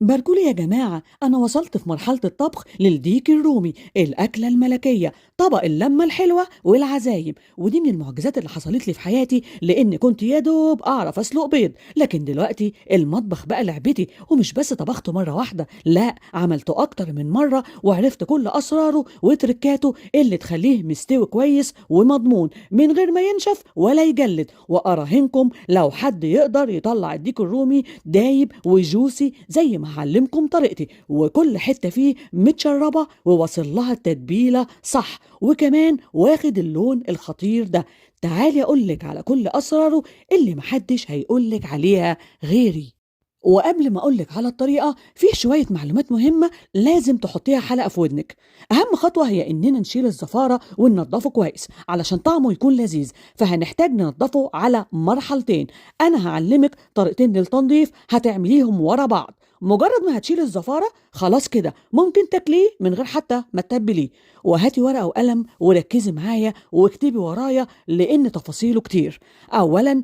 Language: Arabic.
باركولي يا جماعة، أنا وصلت في مرحلة الطبخ للديك الرومي، الأكلة الملكية، طبق اللمة الحلوة والعزايم. ودي من المعجزات اللي حصلت لي في حياتي، لأن كنت يا دوب أعرف أسلق بيض. لكن دلوقتي المطبخ بقى لعبتي، ومش بس طبخته مرة واحدة، لا، عملته أكتر من مرة وعرفت كل أسراره وتركاته اللي تخليه مستوي كويس ومضمون من غير ما ينشف ولا يجلد. وأراهنكم لو حد يقدر يطلع الديك الرومي دايب وجوسي زي ما هعلمكم طريقتي، وكل حتة فيه متشربة وواصل لها التتبيلة صح، وكمان واخد اللون الخطير ده. تعالي أقولك على كل أسراره اللي محدش هيقولك عليها غيري. وقبل ما أقولك على الطريقة، فيه شوية معلومات مهمة لازم تحطيها حلقة في ودنك. أهم خطوة هي إننا نشيل الزفارة وننضفه كويس علشان طعمه يكون لذيذ، فهنحتاج ننضفه على مرحلتين. أنا هعلمك طريقتين للتنظيف هتعمليهم ورا بعض. مجرد ما هتشيل الزفارة خلاص كده ممكن تاكليه من غير حتى ما تتبليه. وهاتي ورقة وقلم وركزي معايا واكتبي ورايا لأن تفاصيله كتير. أولا،